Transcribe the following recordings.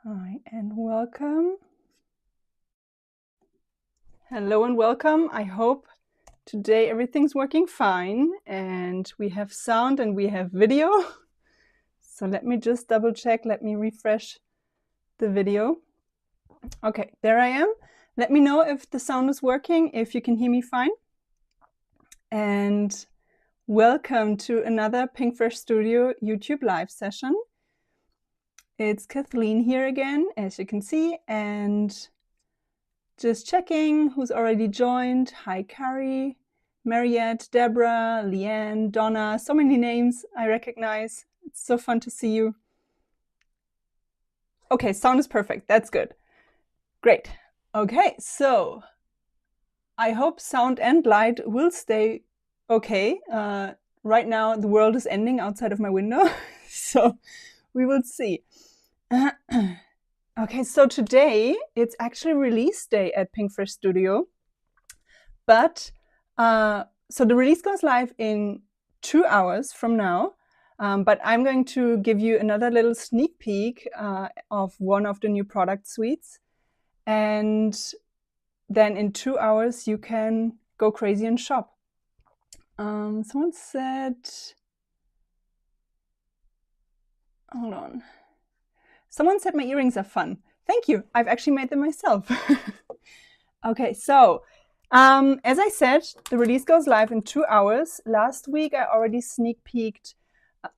Hi and welcome. Hello and welcome. I hope today everything's working fine and we have sound and we have video. So let me just double check. Let me refresh the video. Okay, there I am. Let me know if the sound is working, if you can hear me fine. And welcome to another Pinkfresh Studio YouTube live session. It's Kathleen here again, as you can see, and just checking who's already joined. Hi, Carrie, Mariette, Deborah, Leanne, Donna, so many names I recognize. It's so fun to see you. Okay, sound is perfect. That's good. Great. Okay, so I hope sound and light will stay okay. Right now, the world is ending outside of my window, so we will see. Okay, so today it's actually release day at Pinkfresh Studio, but so the release goes live in 2 hours from now, but I'm going to give you another little sneak peek of one of the new product suites, and then in 2 hours you can go crazy and shop. Someone said, hold on. Someone said my earrings are fun. Thank you. I've actually made them myself. Okay, so as I said, the release goes live in 2 hours. Last week, I already sneak peeked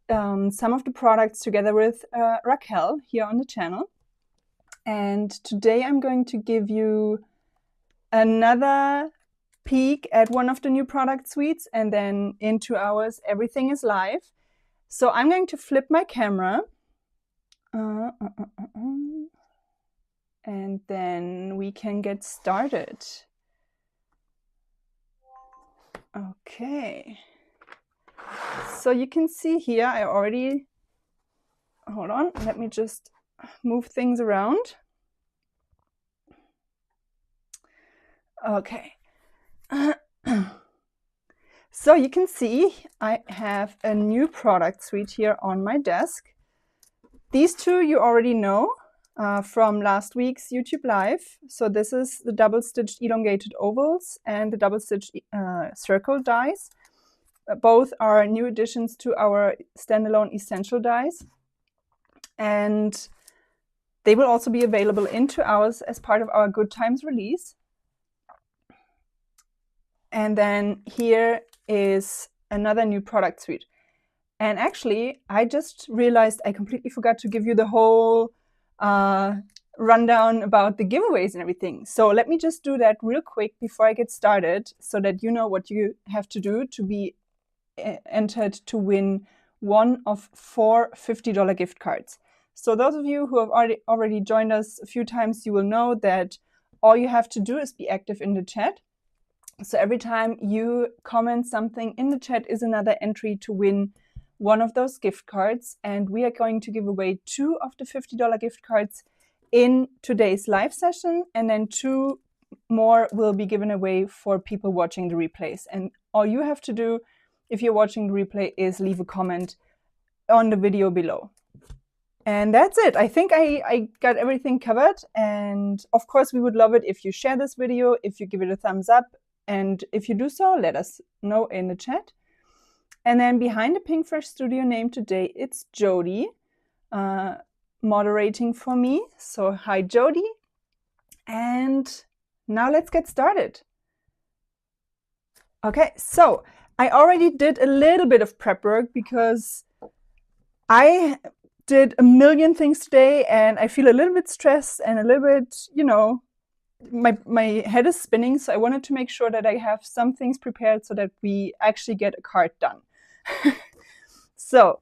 some of the products together with Raquel here on the channel. And today I'm going to give you another peek at one of the new product suites. And then in 2 hours, everything is live. So I'm going to flip my camera. And then we can get started. Okay. So you can see here, I already, hold on, let me just move things around. Okay. So you can see I have a new product suite here on my desk. These two you already know from last week's YouTube Live. So this is the double-stitched elongated ovals and the double-stitched circle dies. Both are new additions to our standalone essential dies. And they will also be available in 2 hours as part of our Good Times release. And then here is another new product suite. And actually, I just realized I completely forgot to give you the whole rundown about the giveaways and everything. So let me just do that real quick before I get started so that you know what you have to do to be entered to win one of 4 $50 gift cards. So those of you who have already joined us a few times, you will know that all you have to do is be active in the chat. So every time you comment something in the chat is another entry to win one of those gift cards, and we are going to give away 2 of the $50 gift cards in today's live session, and then 2 more will be given away for people watching the replays. And all you have to do if you're watching the replay is leave a comment on the video below. And that's it. I think I got everything covered, and of course we would love it if you share this video, if you give it a thumbs up, and if you do so, let us know in the chat. And then behind the Pinkfresh Studio name today, it's Jody moderating for me. So hi, Jody. And now let's get started. Okay, so I already did a little bit of prep work because I did a million things today and I feel a little bit stressed and a little bit, you know, my head is spinning. So I wanted to make sure that I have some things prepared so that we actually get a card done. So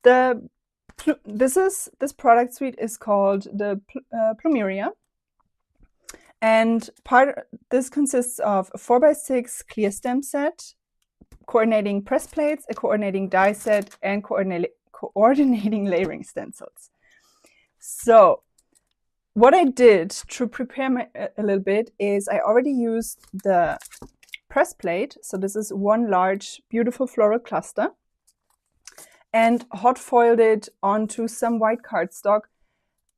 this product suite is called the Plumeria, and this consists of a 4x6 clear stamp set, coordinating press plates, a coordinating die set, and coordinating layering stencils. So what I did to prepare a little bit is I already used the press plate. So this is one large, beautiful floral cluster, and hot foiled it onto some white cardstock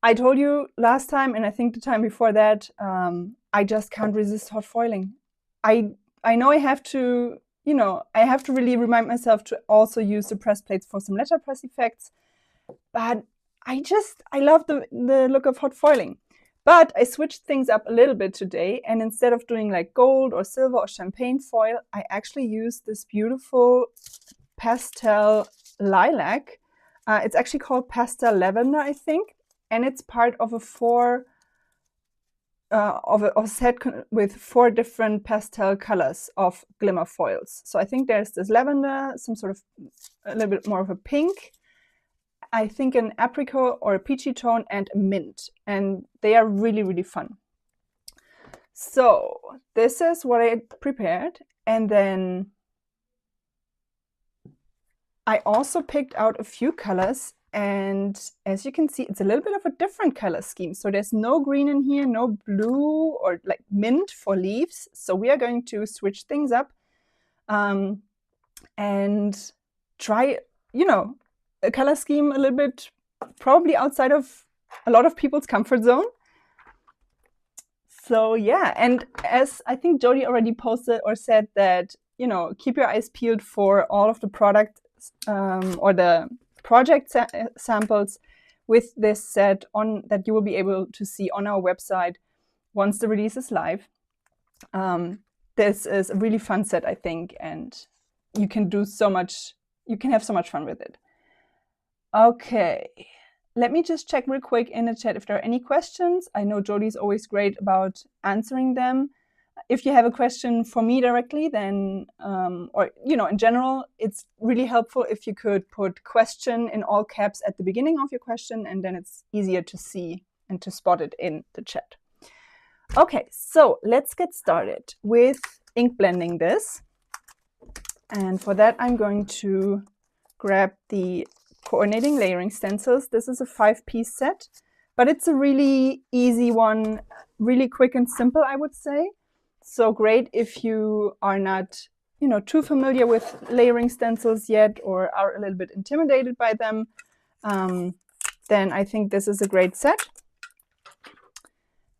I told you last time, and I think the time before that, I just can't resist hot foiling. I know I have to, you know, I have to really remind myself to also use the press plates for some letterpress effects. But I love the look of hot foiling. But I switched things up a little bit today, and instead of doing like gold or silver or champagne foil, I actually used this beautiful pastel lilac. It's actually called pastel lavender, I think, and it's part of a set with 4 different pastel colors of Glimmer foils. So I think there's this lavender, some sort of a little bit more of a pink, I think an apricot or a peachy tone, and a mint. And they are really, really fun. So this is what I prepared. And then I also picked out a few colors. And as you can see, it's a little bit of a different color scheme. So there's no green in here, no blue or like mint for leaves. So we are going to switch things up and try, you know, a color scheme a little bit probably outside of a lot of people's comfort zone. So yeah, and as I think Jody already posted or said that, you know, keep your eyes peeled for all of the product or the project samples with this set on that you will be able to see on our website once the release is live. This is a really fun set, I think, and you can do so much, you can have so much fun with it. Okay, let me just check real quick in the chat if there are any questions. I know Jody's always great about answering them. If you have a question for me directly, then, or, you know, in general, it's really helpful if you could put question in all caps at the beginning of your question, and then it's easier to see and to spot it in the chat. Okay, so let's get started with ink blending this. And for that, I'm going to grab the coordinating layering stencils. This is a 5-piece set, but it's a really easy one, really quick and simple, I would say. So great if you are not, you know, too familiar with layering stencils yet or are a little bit intimidated by them. Then I think this is a great set.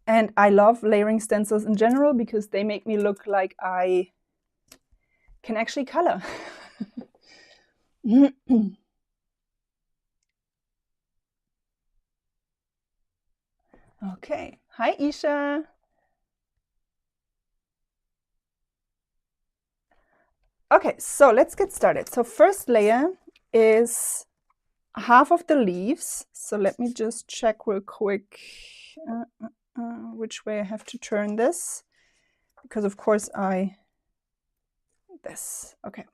And I love layering stencils in general because they make me look like I can actually color. Okay, hi Isha. Okay, so let's get started. So first layer is half of the leaves. So let me just check real quick which way I have to turn this, because of course this, okay.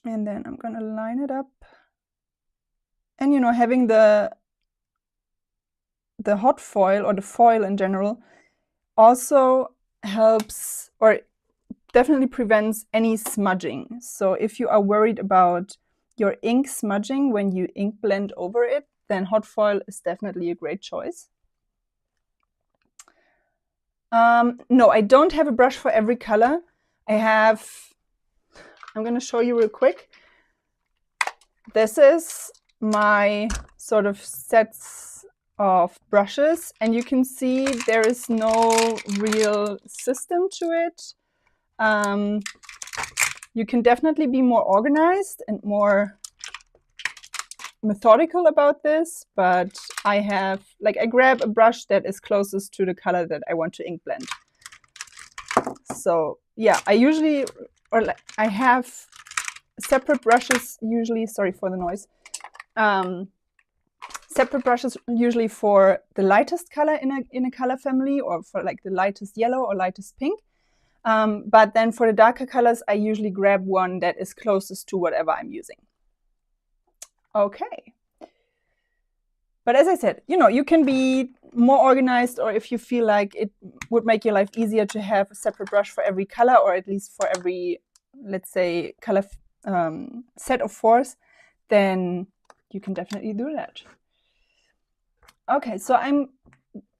And then I'm gonna line it up. And you know, having the hot foil or the foil in general also helps or definitely prevents any smudging. So if you are worried about your ink smudging when you ink blend over it, then hot foil is definitely a great choice. No, I don't have a brush for every color. I'm going to show you real quick. This is my sort of sets of brushes, and you can see there is no real system to it. You can definitely be more organized and more methodical about this, but I grab a brush that is closest to the color that I want to ink blend. So yeah, I have separate brushes usually, sorry for the noise, separate brushes usually for the lightest color in a color family, or for like the lightest yellow or lightest pink. But then for the darker colors, I usually grab one that is closest to whatever I'm using. Okay. But as I said, you know, you can be more organized, or if you feel like it would make your life easier to have a separate brush for every color, or at least for every, let's say, color set of 4s, then you can definitely do that. Okay, so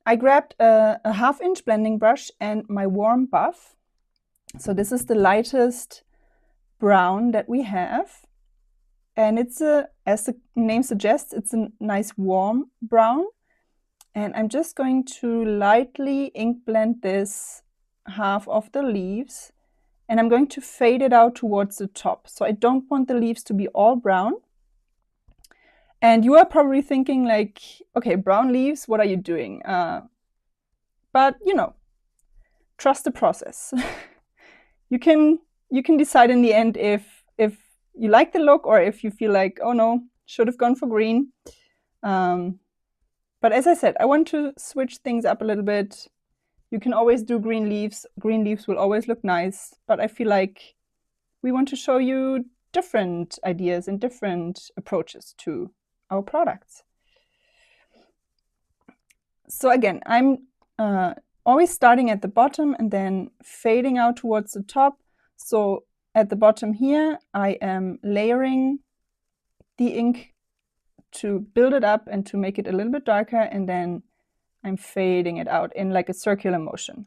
I grabbed a 1/2-inch blending brush and my warm buff. So this is the lightest brown that we have. and it's as the name suggests, it's a nice warm brown. And I'm just going to lightly ink blend this half of the leaves, and I'm going to fade it out towards the top. So I don't want the leaves to be all brown. And you are probably thinking like, okay, brown leaves, what are you doing? But you know, trust the process. You can decide in the end if you like the look or if you feel like, oh no, should have gone for green. But as I said, I want to switch things up a little bit. You can always do green leaves. Green leaves will always look nice, but I feel like we want to show you different ideas and different approaches to our products. So again, I'm always starting at the bottom and then fading out towards the top. So at the bottom here, I am layering the ink to build it up and to make it a little bit darker, and then I'm fading it out in like a circular motion.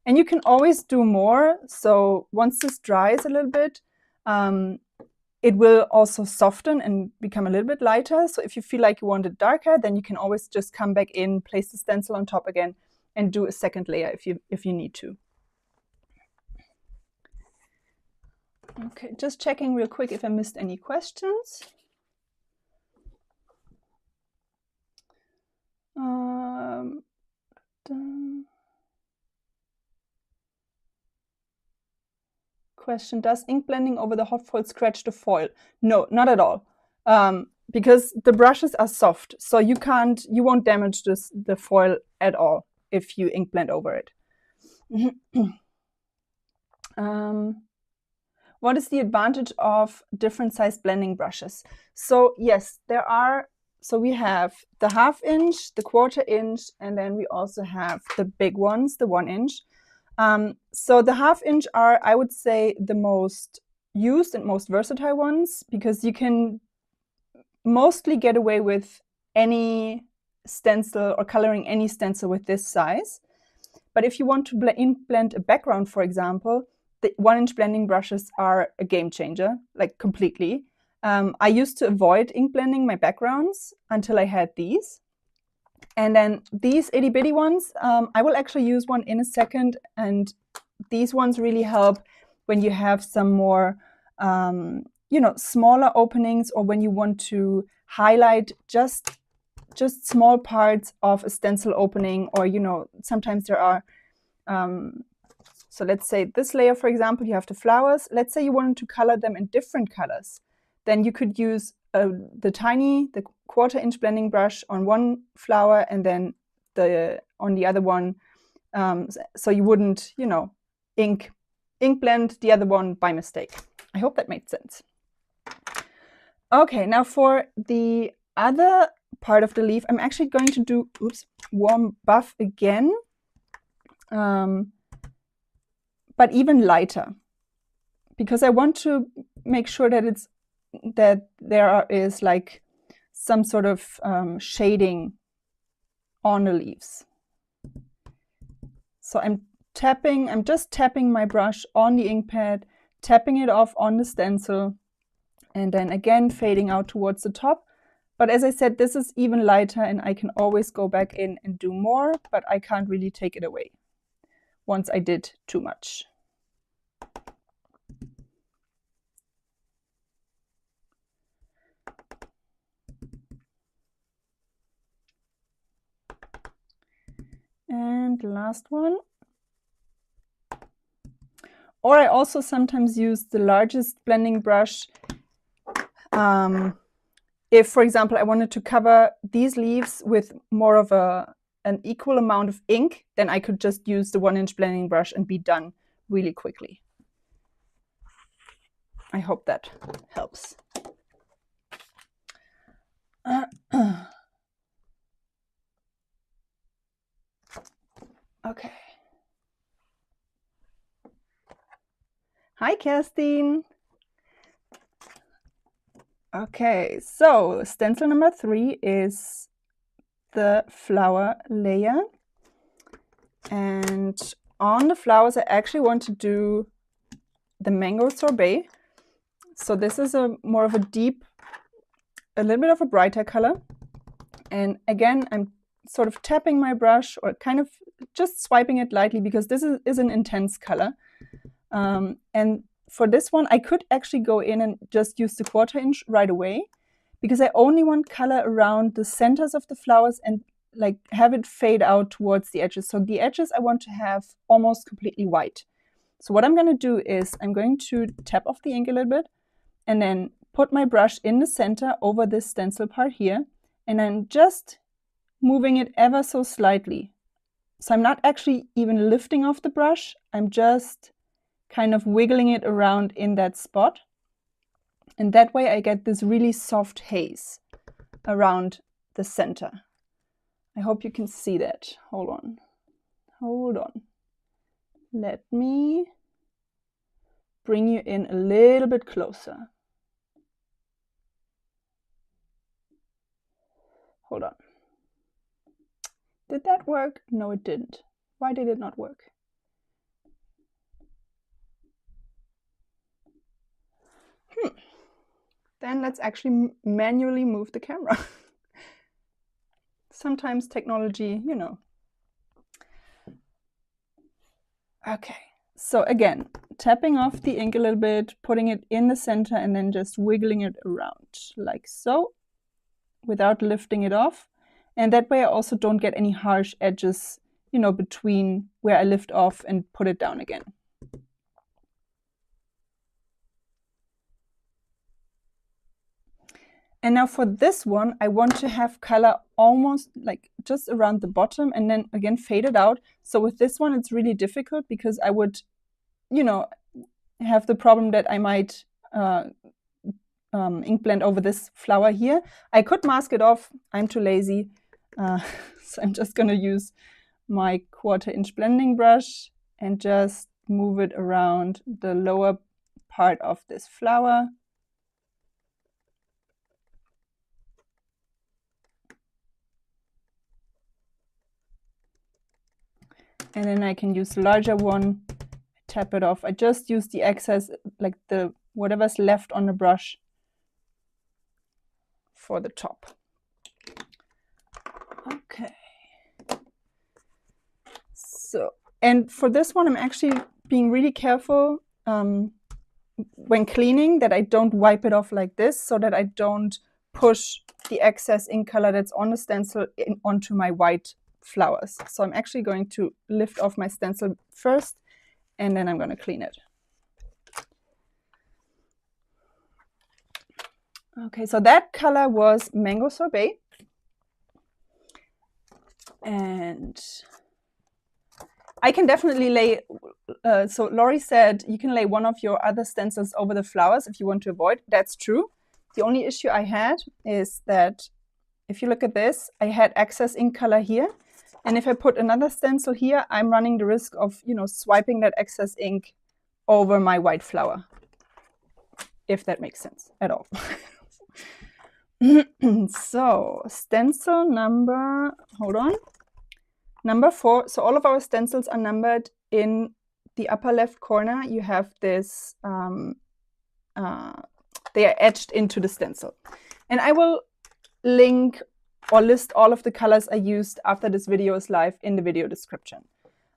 And you can always do more. So once this dries a little bit, it will also soften and become a little bit lighter. So if you feel like you want it darker, then you can always just come back in, place the stencil on top again, and do a second layer if you need to. Okay, just checking real quick if I missed any questions. Question, does ink blending over the hot foil scratch the foil? No, not at all. Because the brushes are soft, so you won't damage the foil at all if you ink blend over it. What is the advantage of different size blending brushes? So yes, there are. So we have the 1/2 inch, the 1/4 inch, and then we also have the big ones, the 1 inch. So the 1/2 inch are, I would say, the most used and most versatile ones, because you can mostly get away with any stencil or coloring any stencil with this size. But if you want to ink blend a background, for example, the 1 inch blending brushes are a game changer, like completely. I used to avoid ink blending my backgrounds until I had these. And then these itty bitty ones, I will actually use one in a second. And these ones really help when you have some more, smaller openings, or when you want to highlight just small parts of a stencil opening, or, sometimes there are, so let's say this layer, for example, you have the flowers. Let's say you wanted to color them in different colors. Then you could use the 1/4 inch blending brush on one flower and then on the other one, so you wouldn't, ink blend the other one by mistake. I hope that made sense. Okay, now for the other part of the leaf, I'm actually going to do warm buff again, but even lighter, because I want to make sure that there is like some sort of shading on the leaves. So I'm just tapping my brush on the ink pad, tapping it off on the stencil, and then again fading out towards the top. But as I said, this is even lighter, and I can always go back in and do more, but I can't really take it away once I did too much. And last one. Or I also sometimes use the largest blending brush. If, for example, I wanted to cover these leaves with more of an equal amount of ink, then I could just use the 1 inch blending brush and be done really quickly. I hope that helps. Okay. Hi, Kathleen. Okay, so stencil number 3 is the flower layer. And on the flowers, I actually want to do the mango sorbet. So this is a more of a deep, a little bit of a brighter color. And again, I'm sort of tapping my brush or kind of just swiping it lightly because this is an intense color. And for this one, I could actually go in and just use the 1/4 inch right away because I only want color around the centers of the flowers and like have it fade out towards the edges. So the edges I want to have almost completely white. So what I'm going to do is I'm going to tap off the ink a little bit and then put my brush in the center over this stencil part here, and I'm just moving it ever so slightly. So I'm not actually even lifting off the brush, I'm just kind of wiggling it around in that spot. And that way I get this really soft haze around the center. I hope you can see that. Hold on. Hold on. Let me bring you in a little bit closer. Hold on. Did that work? No, it didn't. Why did it not work? Then let's actually manually move the camera. Sometimes technology, you know. Okay, so again, tapping off the ink a little bit, putting it in the center, and then just wiggling it around like so, without lifting it off. And that way I also don't get any harsh edges, you know, between where I lift off and put it down again. And now for this one, I want to have color almost like just around the bottom and then again fade it out. So with this one, it's really difficult because I would, you know, have the problem that I might ink blend over this flower here. I could mask it off. I'm too lazy. So I'm just going to use my 1/4 inch blending brush and just move it around the lower part of this flower. And then I can use the larger one, tap it off. I just use the excess, like the whatever's left on the brush for the top. Okay. So, and for this one, I'm actually being really careful when cleaning that I don't wipe it off like this so that I don't push the excess ink color that's on the stencil onto my white flowers. So I'm actually going to lift off my stencil first and then I'm going to clean it. Okay, so that color was Mango Sorbet. And I can definitely lay, so Laurie said you can lay one of your other stencils over the flowers if you want to avoid. That's true. The only issue I had is that if you look at this, I had excess ink color here. And if I put another stencil here, I'm running the risk of, you know, swiping that excess ink over my white flower, if that makes sense at all. So stencil number, hold on, number 4. So all of our stencils are numbered. In the upper left corner, you have this, they are etched into the stencil. And I will link or list all of the colors I used after this video is live in the video description.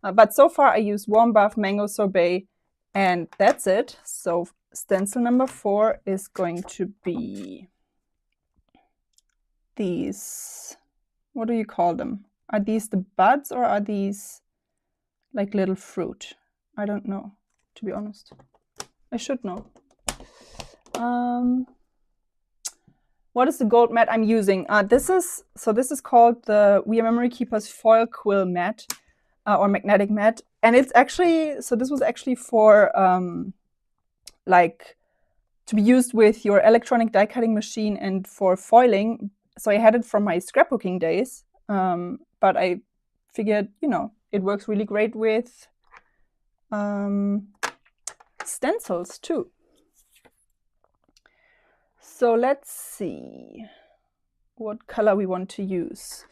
But so far I used Warm Bath, Mango Sorbet, and that's it. So stencil number 4 is going to be these, what do you call them? Are these the buds or are these like little fruit? I don't know, to be honest. I should know. What is the gold matte I'm using? This is called the We Are Memory Keepers Foil Quill Matte or Magnetic Matte. And it's actually, so this was actually for like to be used with your electronic die cutting machine and for foiling. So I had it from my scrapbooking days, but I figured, you know, it works really great with stencils too. So let's see what color we want to use.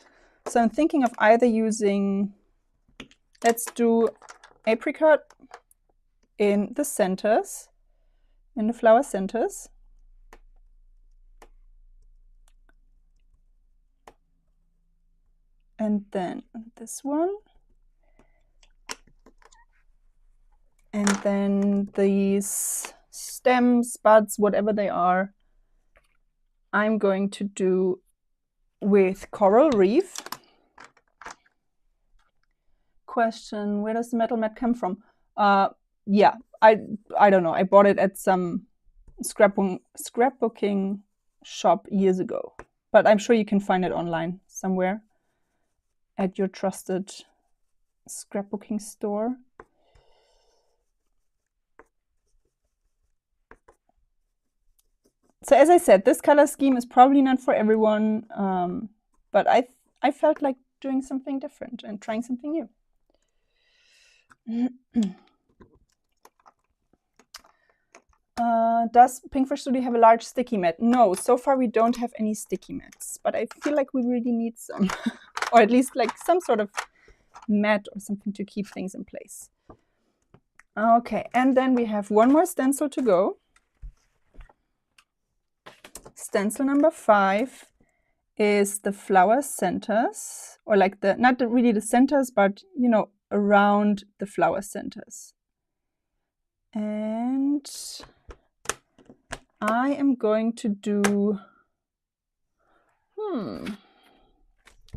So I'm thinking of either using, let's do apricot in the centers in the flower centers. And then this one. And then these stems, buds, whatever they are, I'm going to do with coral reef. Question, where does the metal mat come from? Yeah, I don't know. I bought it at some scrapbooking shop years ago. But I'm sure you can find it online somewhere at your trusted scrapbooking store. So as I said, this color scheme is probably not for everyone, but I felt like doing something different and trying something new. Does Pinkfresh Studio have a large sticky mat? No, so far we don't have any sticky mats, but I feel like we really need some, or at least like some sort of mat or something to keep things in place. Okay, and then we have one more stencil to go. Stencil number 5 is the flower centers, or like the, not really the centers, but you know, around the flower centers. And I am going to do,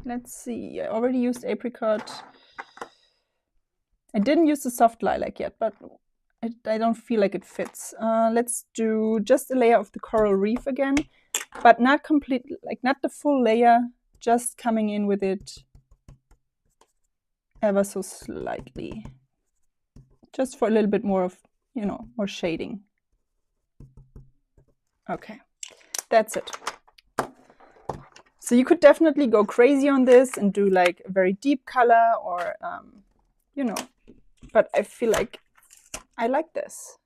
let's see, I already used apricot. I didn't use the soft lilac yet, but I don't feel like it fits. Let's do just a layer of the coral reef again, but not complete, like not the full layer, just coming in with it ever so slightly. Just for a little bit more of, you know, more shading. Okay, that's it. So you could definitely go crazy on this and do like a very deep color or, you know, but I feel like I like this.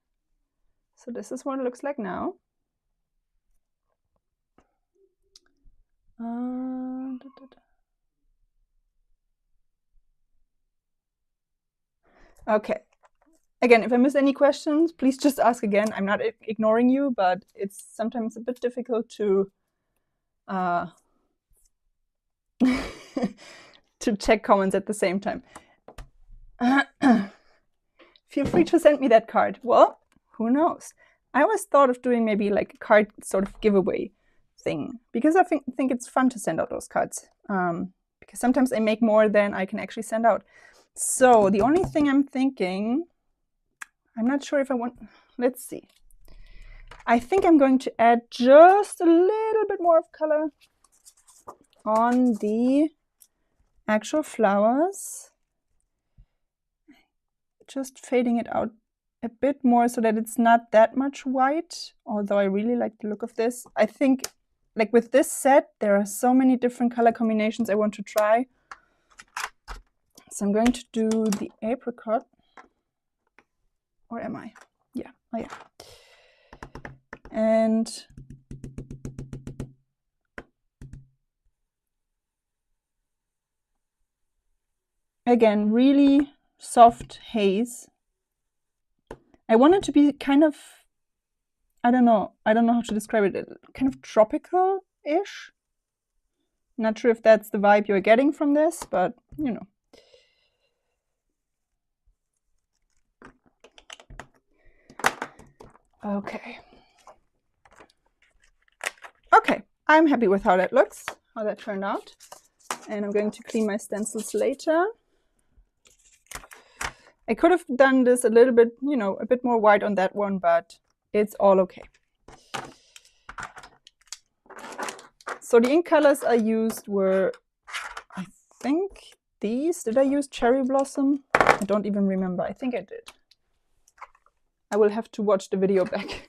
So this is what it looks like now. Okay. Again, if I miss any questions, please just ask again. I'm not ignoring you, but it's sometimes a bit difficult to to check comments at the same time. Feel free to send me that card. Well, who knows? I always thought of doing maybe like a card sort of giveaway thing, because I think it's fun to send out those cards. Because sometimes I make more than I can actually send out. So the only thing I'm thinking, I'm not sure if I want, let's see. I think I'm going to add just a little bit more of color on the actual flowers. Just fading it out a bit more so that it's not that much white, although I really like the look of this. I think, like with this set, there are so many different color combinations I want to try. So I'm going to do the apricot. Or am I? Yeah, I am. And again, really soft haze. I want it to be kind of, I don't know how to describe it, kind of tropical-ish. Not sure if that's the vibe you're getting from this, but you know. Okay. Okay, I'm happy with how that looks, how that turned out. And I'm going to clean my stencils later. I could have done this a little bit, you know, a bit more white on that one, but it's all okay. So the ink colors I used were, I think these. Did I use Cherry Blossom? I don't even remember. I think I did. I will have to watch the video back.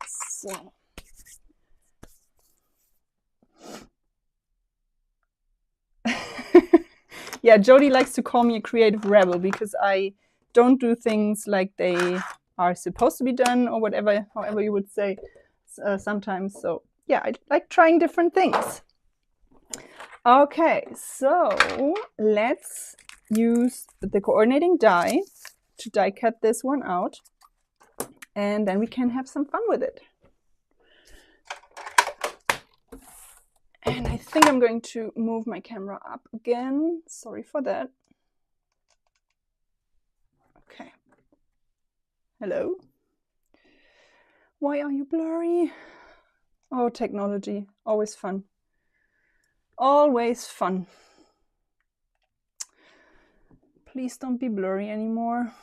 So. Yeah, Jody likes to call me a creative rebel because I don't do things like they are supposed to be done or whatever, however you would say sometimes. So yeah, I like trying different things. Okay, so let's use the coordinating die to die cut this one out, and then we can have some fun with it. And I think I'm going to move my camera up again. Sorry for that. Okay. Hello. Why are you blurry? Oh, technology, always fun. Always fun. Please don't be blurry anymore.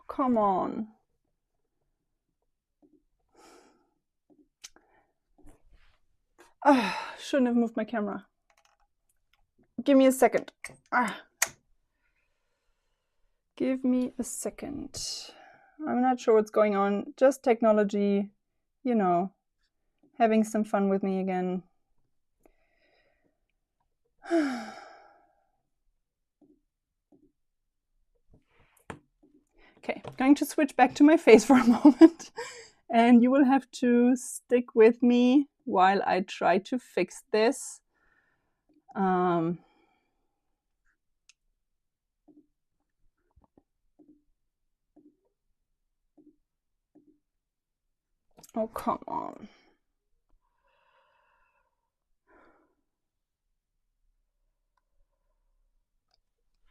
Come on. Shouldn't have moved my camera. Give me a second. Give me a second. I'm not sure what's going on. Just technology, you know, having some fun with me again. Okay, going to switch back to my face for a moment, and you will have to stick with me while I try to fix this. Oh, come on.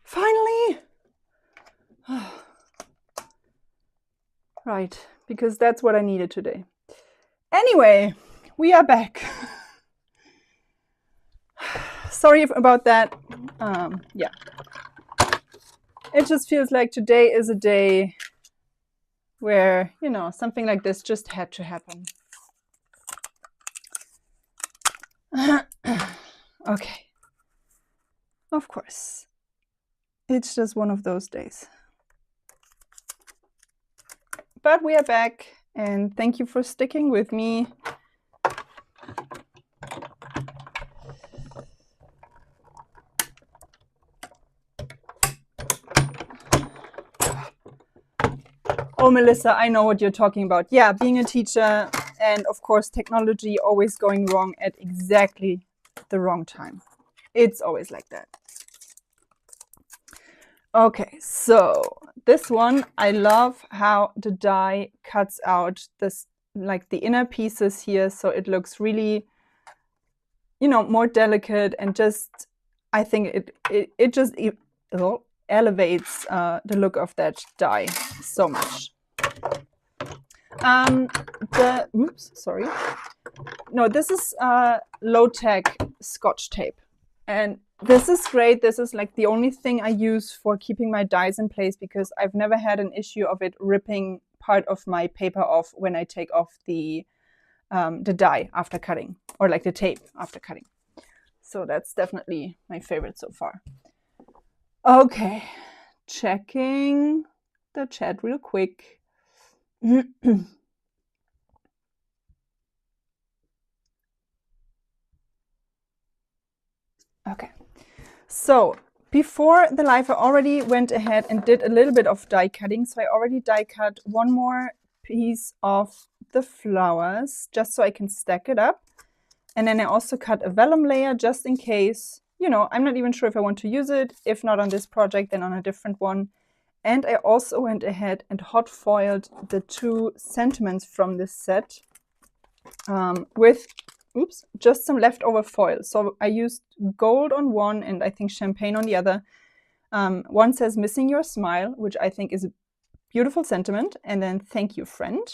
Finally! Right, because that's what I needed today. Anyway, we are back. Sorry about that. Yeah. It just feels like today is a day where, you know, something like this just had to happen. Okay. Of course. It's just one of those days. But we are back, and thank you for sticking with me. Oh, Melissa, I know what you're talking about. Yeah, being a teacher and, of course, technology always going wrong at exactly the wrong time. It's always like that. Okay, so this one, I love how the die cuts out this, like the inner pieces here, so it looks really, you know, more delicate, and just, I think it just elevates the look of that die so much. Oops, sorry. No, this is low-tech Scotch tape, and this is great. This is like the only thing I use for keeping my dies in place, because I've never had an issue of it ripping part of my paper off when I take off the die after cutting, or like the tape after cutting. So that's definitely my favorite so far. Okay, checking the chat real quick. Okay, so before the live I already went ahead and did a little bit of die cutting. So I already die cut one more piece of the flowers just so I can stack it up. And then I also cut a vellum layer just in case, you know, I'm not even sure if I want to use it. If not on this project, then on a different one. And I also went ahead and hot foiled the two sentiments from this set with, oops, just some leftover foil. So I used gold on one and I think champagne on the other. One says "Missing Your Smile," which I think is a beautiful sentiment. And then "Thank You, Friend."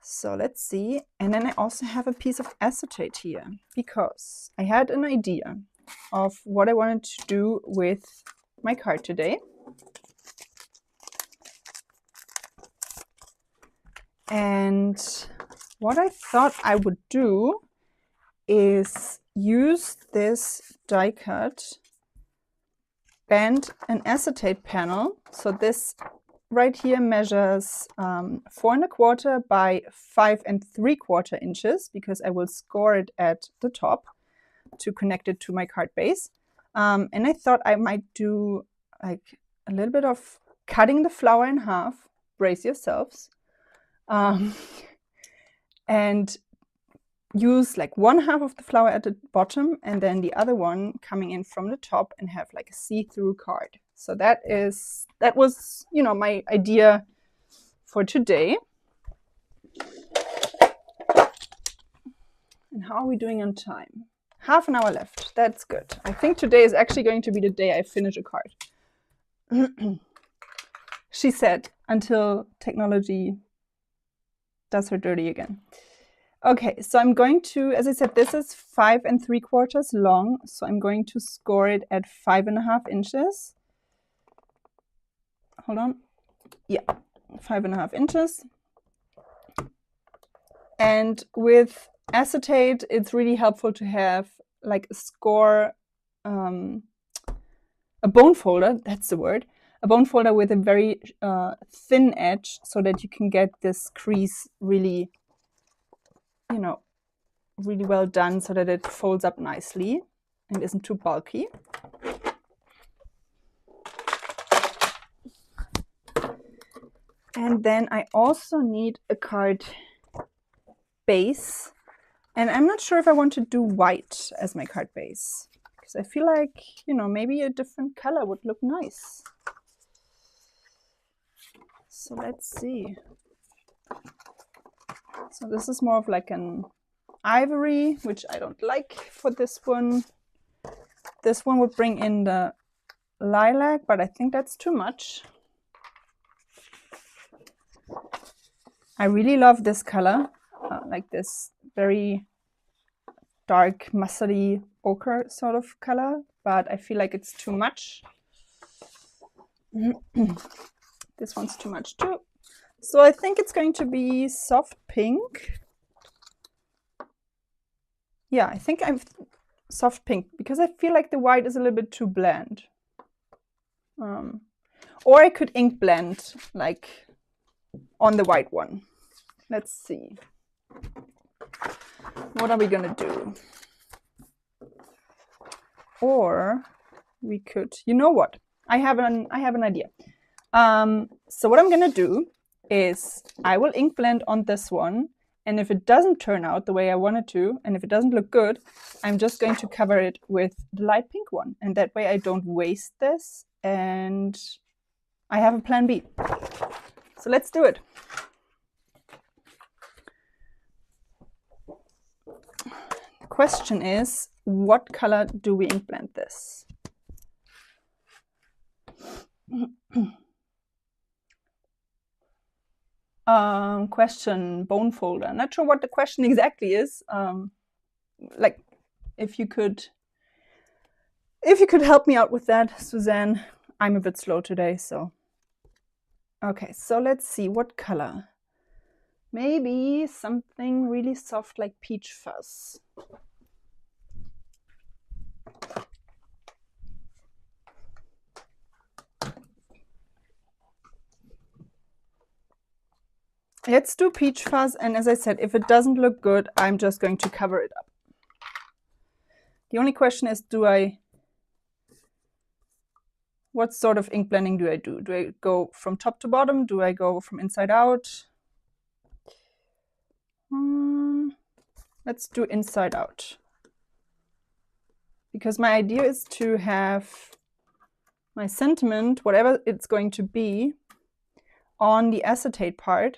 So let's see. And then I also have a piece of acetate here because I had an idea of what I wanted to do with my card today. And what I thought I would do is use this die cut and an acetate panel. So this right here measures 4¼ by 5 3/4 inches, because I will score it at the top to connect it to my card base. And I thought I might do like a little bit of cutting the flower in half. Brace yourselves. and use like one half of the flower at the bottom and then the other one coming in from the top and have like a see-through card. So that was, you know, my idea for today. And how are we doing on time? Half an hour left. That's good. I think today is actually going to be the day I finish a card. She said, until technology does her dirty again. Okay, so I'm going to, as I said, this is 5 3/4 long, so I'm going to score it at 5.5 inches. Hold on. Yeah, 5.5 inches. And with acetate, it's really helpful to have like a score, a bone folder, that's the word, a bone folder with a very thin edge so that you can get this crease really, you know, really well done so that it folds up nicely and isn't too bulky. And then I also need a card base. And I'm not sure if I want to do white as my card base, because I feel like, you know, maybe a different color would look nice. So let's see. So this is more of like an ivory, which I don't like for this one. This one would bring in the lilac, but I think that's too much. I really love this color, like this very dark mustardy ochre sort of color, but I feel like it's too much. This one's too much too. So I think it's going to be soft pink. Yeah, I think I'm soft pink because I feel like the white is a little bit too bland. Or I could ink blend like on the white one. Let's see. What are we gonna do? Or we could, you know what? I have an idea. So what I'm gonna do is I will ink blend on this one, and if it doesn't turn out the way I want it to, and if it doesn't look good, I'm just going to cover it with the light pink one, and that way I don't waste this, and I have a plan B. So let's do it. The question is, what color do we ink blend this? Question, bone folder. Not sure what the question exactly is. Like, if you could help me out with that, Suzanne. I'm a bit slow today, so. Okay, so let's see, what color? Maybe something really soft like peach fuzz. Let's do peach fuzz, and as I said, if it doesn't look good, I'm just going to cover it up. The only question is, what sort of ink blending do I do? Do I go from top to bottom? Do I go from inside out? Let's do inside out. Because my idea is to have my sentiment, whatever it's going to be, on the acetate part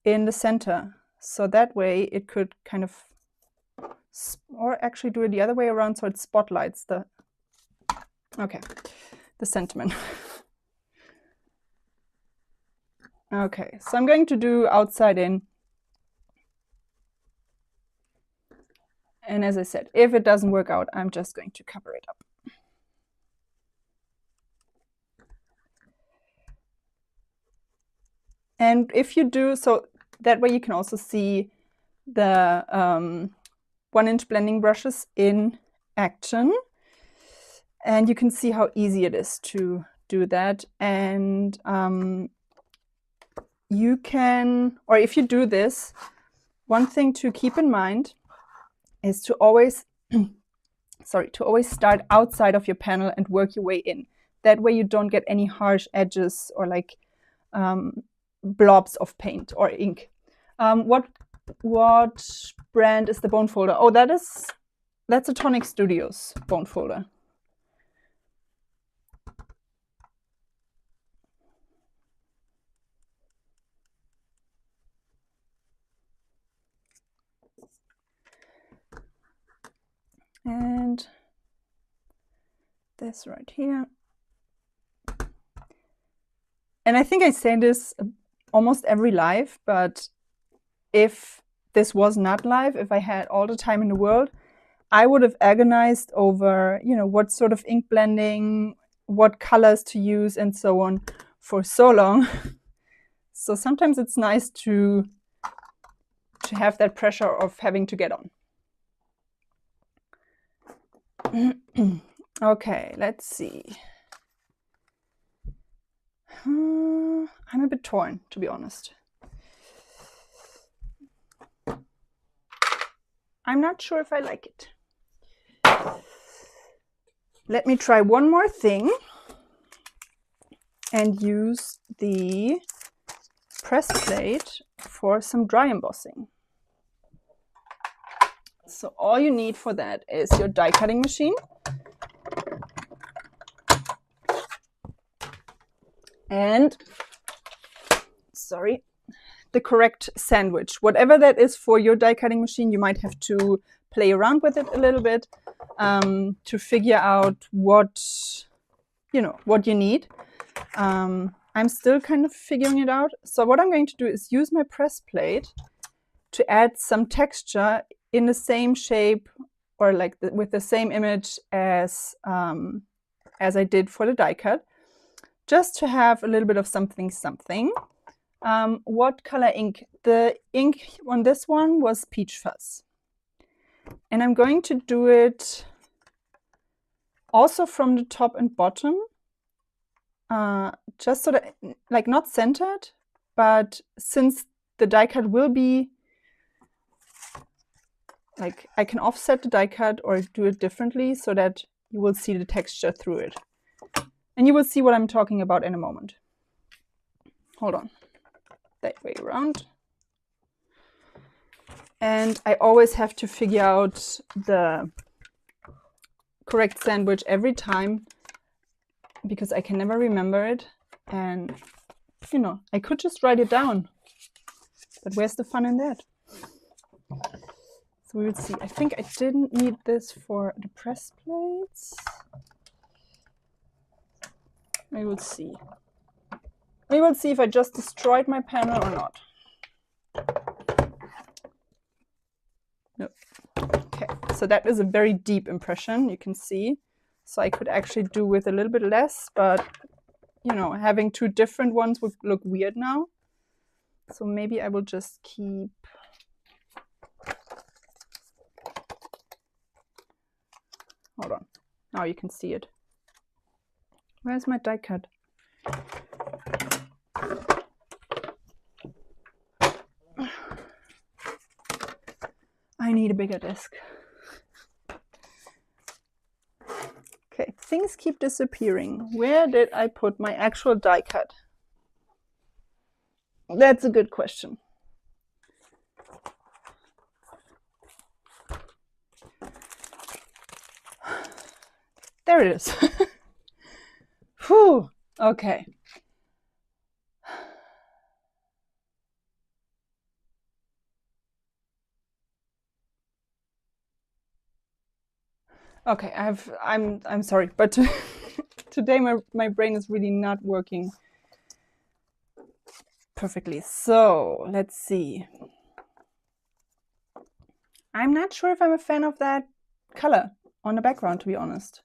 in the center. So that way it could kind of, or actually do it the other way around so it spotlights the, okay, the sentiment. Okay, so I'm going to do outside in. And as I said, if it doesn't work out, I'm just going to cover it up. And if you do, so that way you can also see the 1-inch blending brushes in action. And you can see how easy it is to do that. And you can, or if you do this, one thing to keep in mind is to always, start outside of your panel and work your way in. That way you don't get any harsh edges or like blobs of paint or ink. What What brand is the bone folder? Oh, that's a Tonic Studios bone folder. And this right here. And I think I say this almost every live, but if this was not live, if I had all the time in the world, I would have agonized over, you know, what sort of ink blending, what colors to use, and so on for so long. So sometimes it's nice to have that pressure of having to get on. Okay, let's see. I'm a bit torn, to be honest. I'm not sure if I like it. Let me try one more thing and use the press plate for some dry embossing. So all you need for that is your die cutting machine and, sorry, the correct sandwich. Whatever that is for your die cutting machine, you might have to play around with it a little bit to figure out what you need. I'm still kind of figuring it out. So what I'm going to do is use my press plate to add some texture in the same shape or like with the same image as I did for the die cut, just to have a little bit of something. What color ink? The ink on this one was Peach Fuzz. And I'm going to do it also from the top and bottom, just so that, like, not centered, but since the die cut will be, like, I can offset the die cut or do it differently so that you will see the texture through it. And you will see what I'm talking about in a moment. Hold on. That way around. And I always have to figure out the correct sandwich every time because I can never remember it. And, you know, I could just write it down. But where's the fun in that? So we will see. I think I didn't need this for the press plates. We will see. We will see if I just destroyed my panel or not. No. Okay, so that is a very deep impression, you can see. So I could actually do with a little bit less, but, you know, having two different ones would look weird now. So maybe I will just keep... Hold on. Now you can see it. Where's my die cut? I need a bigger desk. Okay, things keep disappearing. Where did I put my actual die cut? That's a good question. There it is. Whew, okay. Okay, I'm sorry, but today my brain is really not working perfectly. So let's see. I'm not sure if I'm a fan of that color on the background, to be honest.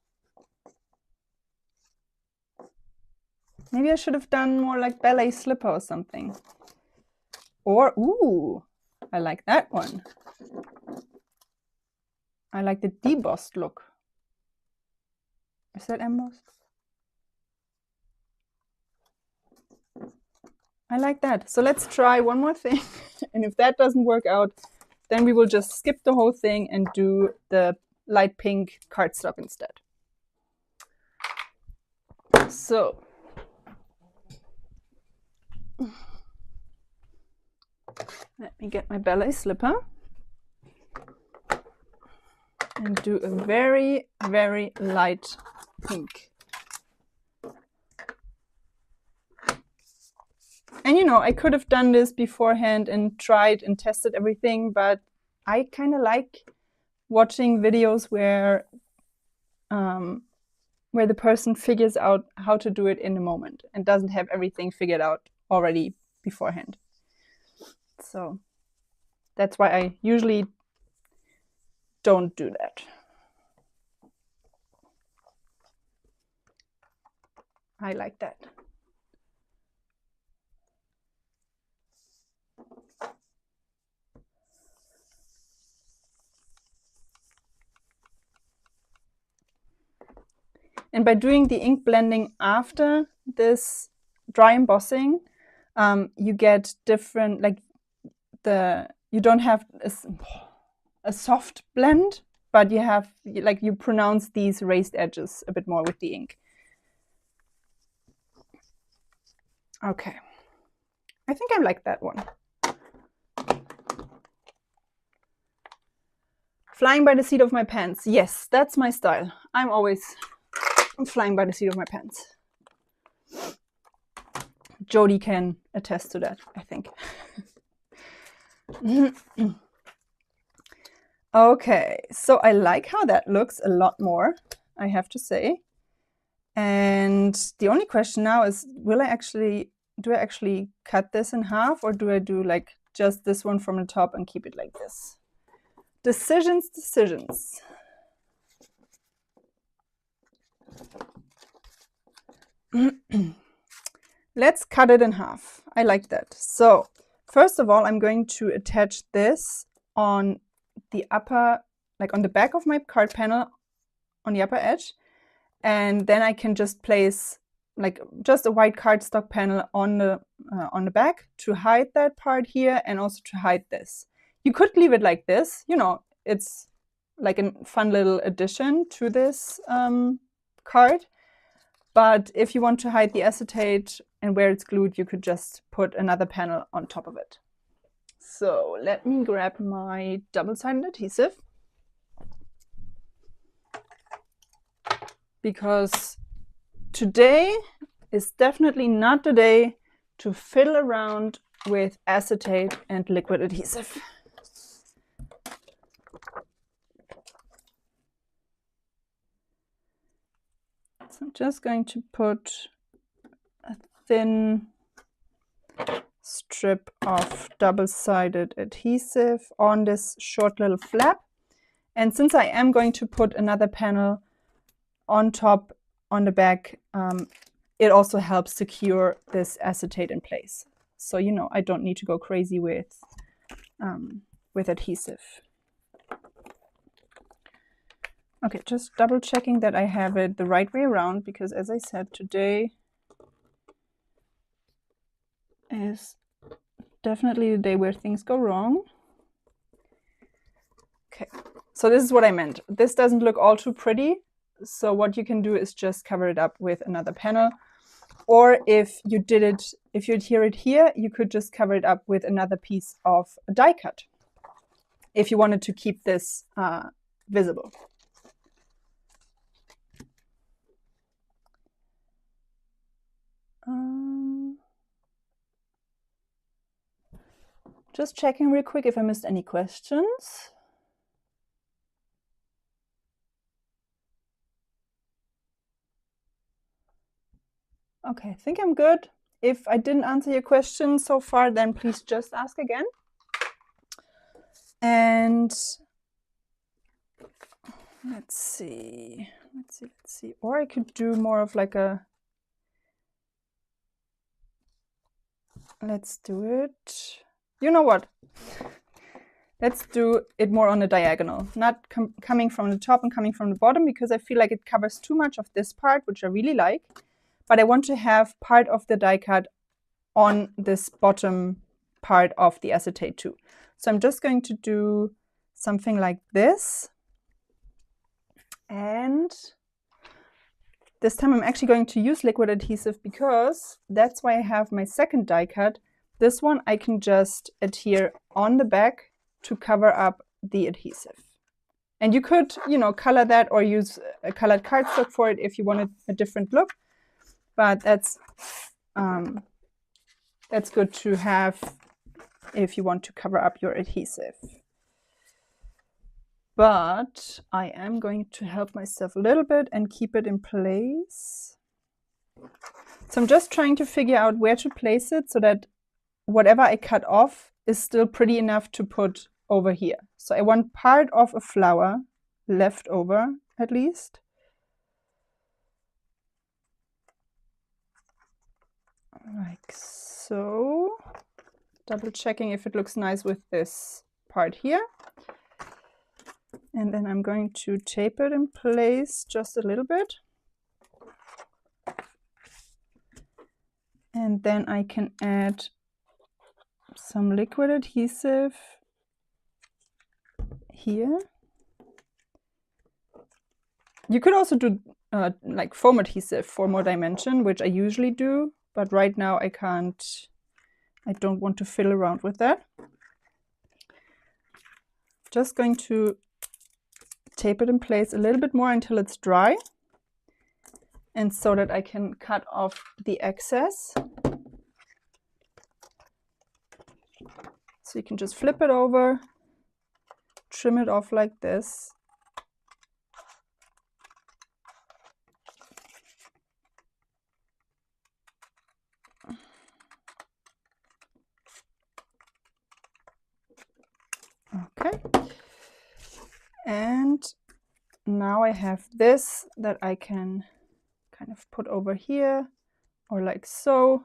Maybe I should have done more like ballet slipper or something. Or, ooh, I like that one. I like the debossed look. Is that embossed? I like that. So let's try one more thing. And if that doesn't work out, then we will just skip the whole thing and do the light pink cardstock instead. So let Let me get my ballet slipper and do a very, very light pink. And you know, I could have done this beforehand and tried and tested everything, but I kind of like watching videos where the person figures out how to do it in a moment and doesn't have everything figured out already beforehand. So that's why I usually don't do that. I like that. And by doing the ink blending after this dry embossing, you get different, like you don't have a soft blend, but you have, like, you pronounce these raised edges a bit more with the ink. Okay, I think I like that one. Flying by the seat of my pants. Yes, that's my style. I'm always flying by the seat of my pants. Jody can attest to that, I think. Okay, so I like how that looks a lot more, I have to say. And the only question now is, do I actually cut this in half, or do I do like just this one from the top and keep it like this? Decisions. Let's cut it in half. I like that. So first of all, I'm going to attach this on the upper, like on the back of my card panel, on the upper edge. And then I can just place like just a white cardstock panel on the back to hide that part here, and also to hide this. You could leave it like this, you know, it's like a fun little addition to this card. But if you want to hide the acetate and where it's glued, you could just put another panel on top of it. So let me grab my double-sided adhesive, because today is definitely not the day to fiddle around with acetate and liquid adhesive. So I'm just going to put a thin strip of double-sided adhesive on this short little flap. And since I am going to put another panel on top, on the back, it also helps secure this acetate in place. So, you know, I don't need to go crazy with adhesive. Okay, just double checking that I have it the right way around, because as I said, today is definitely the day where things go wrong. Okay, so this is what I meant. This doesn't look all too pretty. So what you can do is just cover it up with another panel. Or if you adhere it here, you could just cover it up with another piece of die cut, if you wanted to keep this visible. Just checking real quick if I missed any questions. Okay, I think I'm good. If I didn't answer your question so far, then please just ask again. And let's see. Or I could do more of like a, let's do it. You know what? Let's do it more on a diagonal, not coming from the top and coming from the bottom, because I feel like it covers too much of this part, which I really like. But I want to have part of the die cut on this bottom part of the acetate too. So I'm just going to do something like this. And this time I'm actually going to use liquid adhesive, because that's why I have my second die cut this one I can just adhere on the back to cover up the adhesive. And you could, you know, color that or use a colored cardstock for it if you wanted a different look. But that's good to have if you want to cover up your adhesive. But I am going to help myself a little bit and keep it in place. So I'm just trying to figure out where to place it so that whatever I cut off is still pretty enough to put over here. So I want part of a flower left over at least. Like so. Double checking if it looks nice with this part here. And then I'm going to tape it in place just a little bit. And then I can add some liquid adhesive here. You could also do like foam adhesive for more dimension, which I usually do, but right now I can't. I don't want to fiddle around with that. Just going to tape it in place a little bit more until it's dry, and so that I can cut off the excess. So you can just flip it over, trim it off like this. Okay. And now I have this that I can kind of put over here or like so,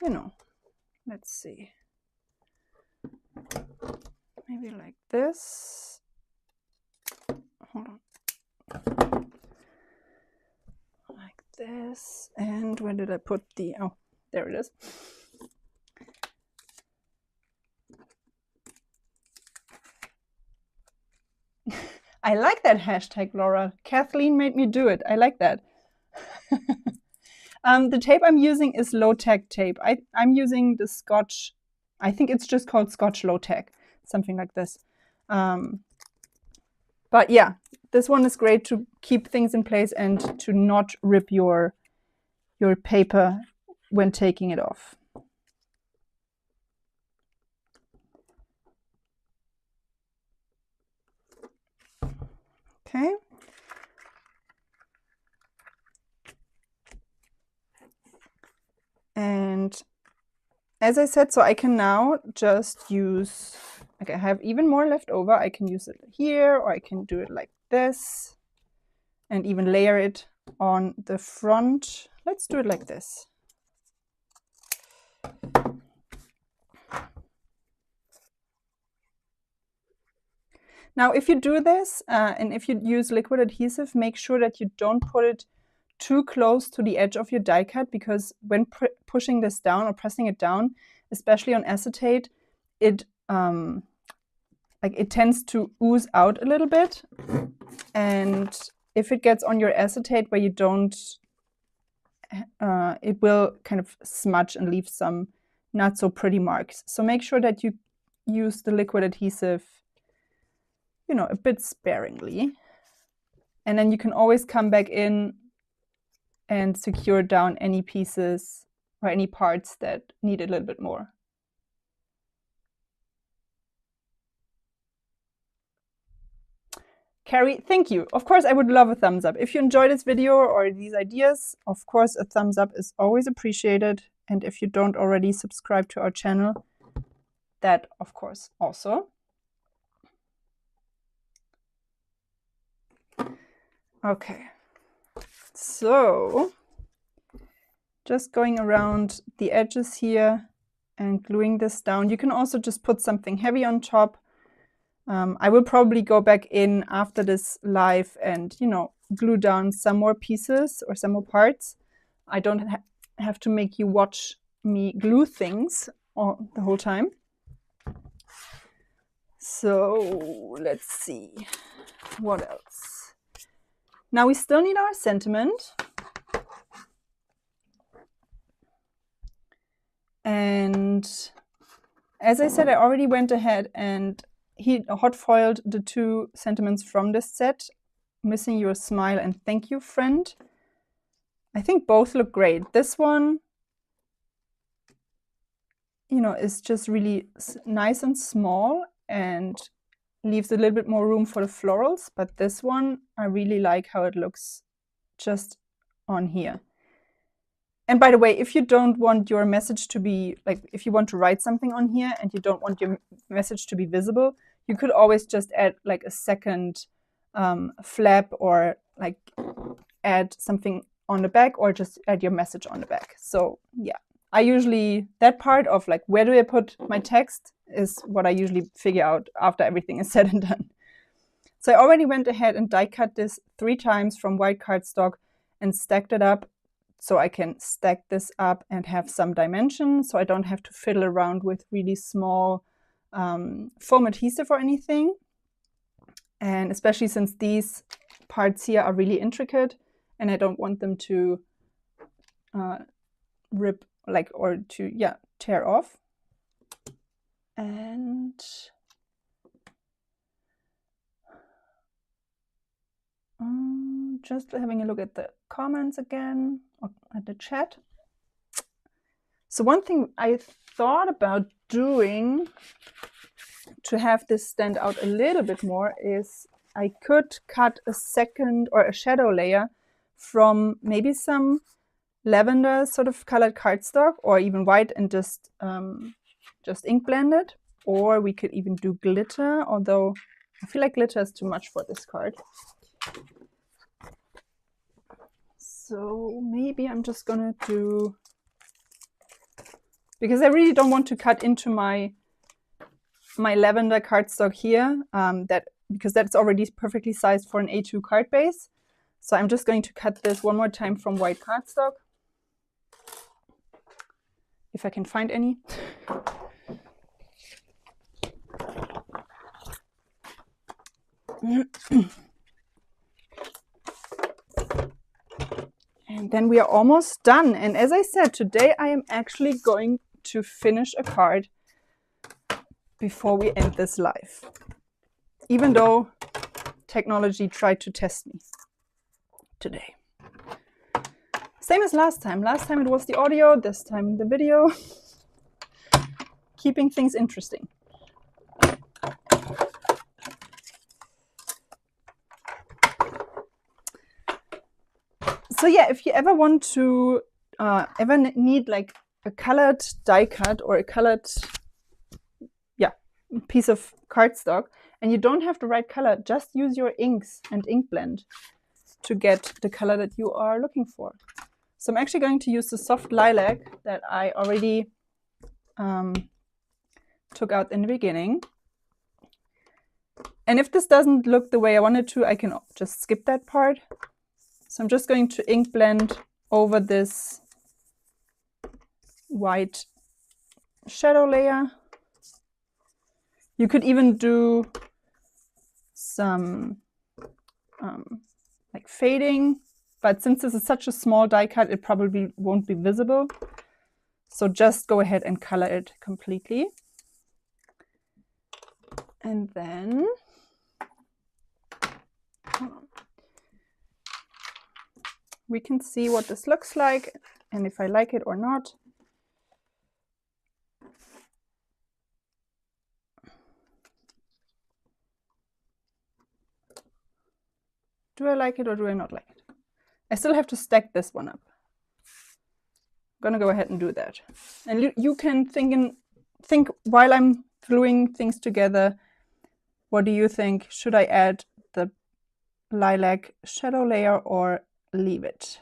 you know, let's see. Maybe like this. Hold on. Like this. And where did I put the, oh, there it is. I like that hashtag, Laura. Kathleen made me do it. I like that. The tape I'm using is low-tech tape. I'm using the Scotch, I think it's just called Scotch low-tech, something like this. But yeah, this one is great to keep things in place and to not rip your paper when taking it off. Okay. And as I said, so I can now just use, like I have even more left over. I can use it here, or I can do it like this and even layer it on the front. Let's do it like this. Now, if you do this, and if you use liquid adhesive, make sure that you don't put it too close to the edge of your die cut, because when pushing this down or pressing it down, especially on acetate, it tends to ooze out a little bit. And if it gets on your acetate where you don't, it will kind of smudge and leave some not so pretty marks. So make sure that you use the liquid adhesive, you know, a bit sparingly. And then you can always come back in and secure down any pieces or any parts that need a little bit more. Carrie, thank you. Of course, I would love a thumbs up. If you enjoyed this video or these ideas, of course, a thumbs up is always appreciated. And if you don't already subscribe to our channel, that, of course, also. Okay, so just going around the edges here and gluing this down. You can also just put something heavy on top. I will probably go back in after this live and, you know, glue down some more pieces or some more parts. I don't have to make you watch me glue things the whole time. So let's see, what else? Now we still need our sentiment. And as I said, I already went ahead and hot foiled the 2 sentiments from this set, Missing Your Smile and Thank You Friend. I think both look great. This one, you know, is just really nice and small and leaves a little bit more room for the florals, but this one, I really like how it looks just on here. And by the way, if you don't want your message to be, like, if you want to write something on here and you don't want your message to be visible, you could always just add like a second flap, or like add something on the back, or just add your message on the back. So yeah, I usually, that part of like, where do I put my text is what I usually figure out after everything is said and done. So I already went ahead and die cut this 3 times from white cardstock and stacked it up, so I can stack this up and have some dimension, so I don't have to fiddle around with really small foam adhesive or anything. And especially since these parts here are really intricate and I don't want them to rip, like, or to, yeah, tear off. And just having a look at the comments again, or at the chat. So one thing I thought about doing to have this stand out a little bit more is I could cut a second or a shadow layer from maybe some lavender sort of colored cardstock, or even white, and just ink blend it. Or we could even do glitter, although I feel like glitter is too much for this card. So maybe I'm just gonna do, because I really don't want to cut into my lavender cardstock here, because that's already perfectly sized for an A2 card base. So I'm just going to cut this one more time from white cardstock, if I can find any. And then we are almost done. And as I said, today I am actually going to finish a card before we end this live, even though technology tried to test me today. Same as last time. Last time it was the audio, this time the video. Keeping things interesting. So yeah, if you ever want to, ever need like a colored die cut or a colored, yeah, piece of cardstock, and you don't have the right color, just use your inks and ink blend to get the color that you are looking for. So I'm actually going to use the soft lilac that I already took out in the beginning. And if this doesn't look the way I wanted to, I can just skip that part. So I'm just going to ink blend over this white shadow layer. You could even do some like fading, but since this is such a small die cut, it probably won't be visible. So just go ahead and color it completely. And then we can see what this looks like and if I like it or not. Do I like it or do I not like it? I still have to stack this one up. I'm gonna go ahead and do that. And you can think while I'm gluing things together, what do you think? Should I add the lilac shadow layer or leave it?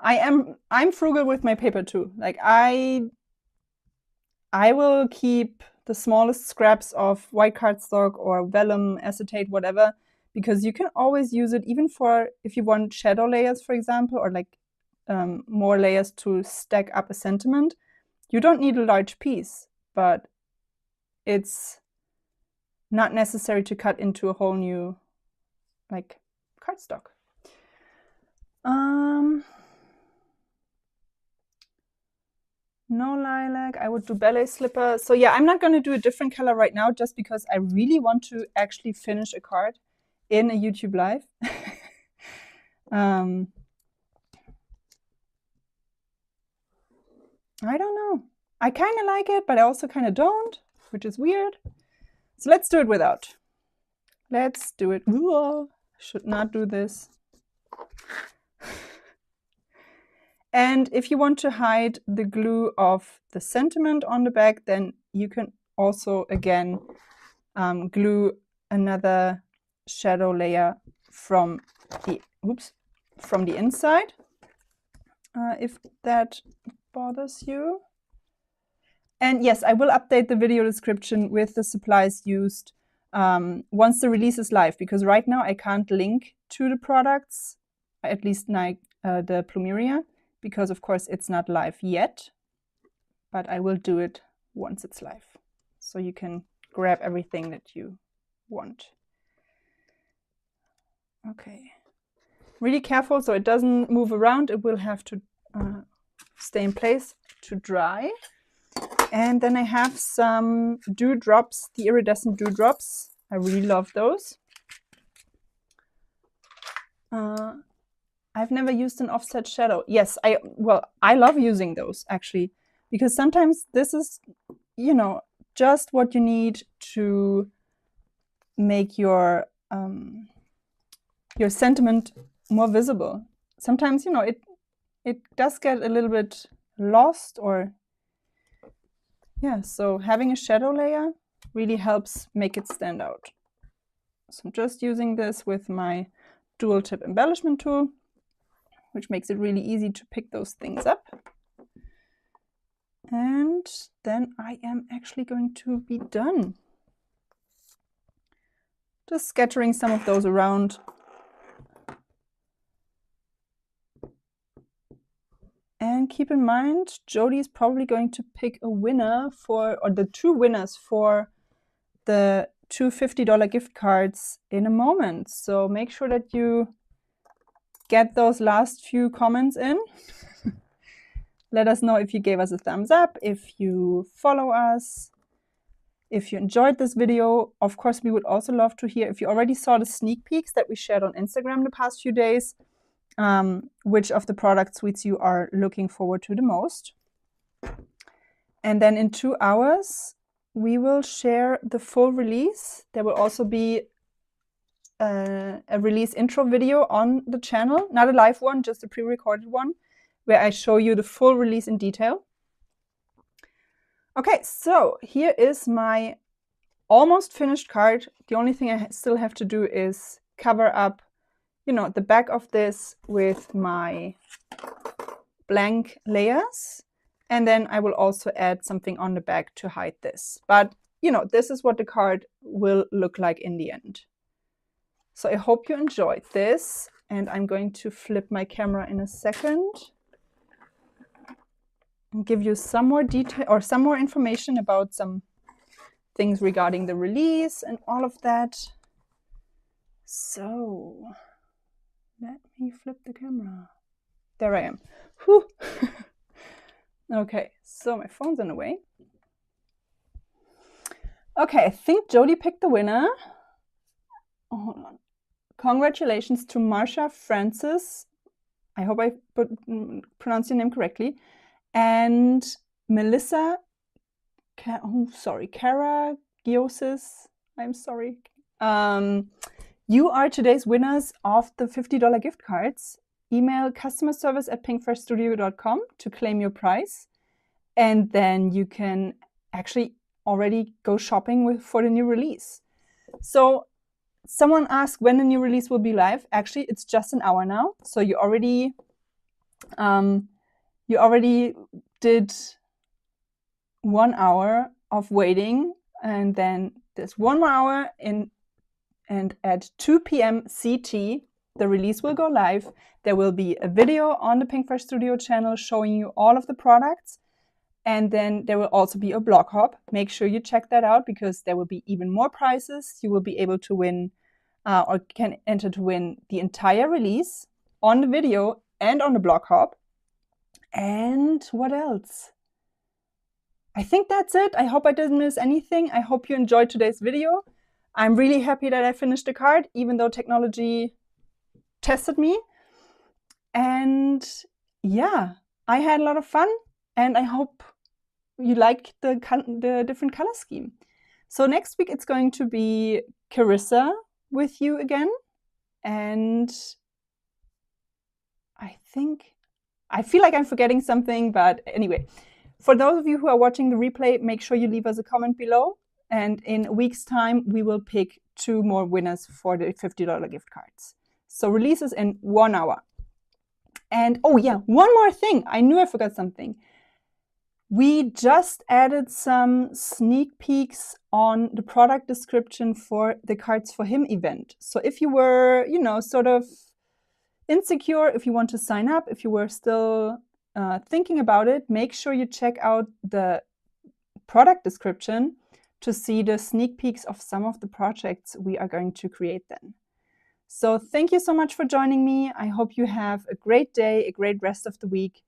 I'm frugal with my paper too. Like I will keep the smallest scraps of white cardstock or vellum, acetate, whatever, because you can always use it even for if you want shadow layers, for example, or like more layers to stack up a sentiment. You don't need a large piece, but it's not necessary to cut into a whole new like cardstock. No lilac. I would do ballet slipper. So yeah, I'm not going to do a different color right now just because I really want to actually finish a card in a YouTube live. I don't know. I kind of like it, but I also kind of don't, which is weird. So let's do it without. Let's do it. Ooh, should not do this. And if you want to hide the glue of the sentiment on the back, then you can also, again, glue another shadow layer from the inside, if that bothers you. And yes, I will update the video description with the supplies used once the release is live, because right now I can't link to the products, at least the Plumeria, because of course it's not live yet, but I will do it once it's live. So you can grab everything that you want. Okay. Really careful so it doesn't move around. It will have to stay in place to dry. And then I have some dewdrops, the iridescent dewdrops. I really love those. I've never used an offset shadow. Yes, I love using those actually, because sometimes this is, you know, just what you need to make your sentiment more visible. Sometimes, you know, it does get a little bit lost, or yeah, so having a shadow layer really helps make it stand out. So I'm just using this with my dual tip embellishment tool, which makes it really easy to pick those things up. And then I am actually going to be done. Just scattering some of those around. And keep in mind, Jody is probably going to pick a winner or the two winners for the two $50 gift cards in a moment. So make sure that you get those last few comments in. Let us know if you gave us a thumbs up, if you follow us, if you enjoyed this video. Of course, we would also love to hear if you already saw the sneak peeks that we shared on Instagram the past few days, which of the product suites you are looking forward to the most. And then in 2 hours, we will share the full release. There will also be a release intro video on the channel, not a live one, just a pre-recorded one, where I show you the full release in detail. Okay, so here is my almost finished card. The only thing I still have to do is cover up, you know, the back of this with my blank layers. And then I will also add something on the back to hide this. But, you know, this is what the card will look like in the end. So I hope you enjoyed this. And I'm going to flip my camera in a second and give you some more detail or some more information about some things regarding the release and all of that. So let me flip the camera. There I am. Whew. Okay, so my phone's in the way. Okay, I think Jody picked the winner. Oh, hold on. Congratulations to Marcia Francis. I hope I pronounced your name correctly. And Melissa, Karagiozis. I'm sorry. You are today's winners of the $50 gift cards. Email customerservice@pinkfreshstudio.com to claim your prize. And then you can actually already go shopping for the new release. So someone asked when the new release will be live. Actually, it's just an hour now. So you already did 1 hour of waiting, and then there's 1 more hour and at 2 p.m. CT, the release will go live. There will be a video on the Pinkfresh Studio channel showing you all of the products. And then there will also be a blog hop. Make sure you check that out because there will be even more prizes. You will be able to win or can enter to win the entire release on the video and on the blog hop. And what else? I think that's it. I hope I didn't miss anything. I hope you enjoyed today's video. I'm really happy that I finished the card, even though technology tested me. And yeah, I had a lot of fun, and I hope you like the different color scheme. So next week it's going to be Carissa with you again. And I feel like I'm forgetting something, but anyway, for those of you who are watching the replay, make sure you leave us a comment below. And in a week's time, we will pick 2 more winners for the $50 gift cards. So releases in 1 hour. And oh yeah, one more thing. I knew I forgot something. We just added some sneak peeks on the product description for the Cards for Him event. So if you were, sort of insecure, if you want to sign up, if you were still thinking about it, make sure you check out the product description to see the sneak peeks of some of the projects we are going to create then. So thank you so much for joining me. I hope you have a great day, a great rest of the week,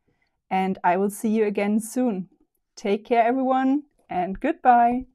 and I will see you again soon. Take care, everyone, and goodbye.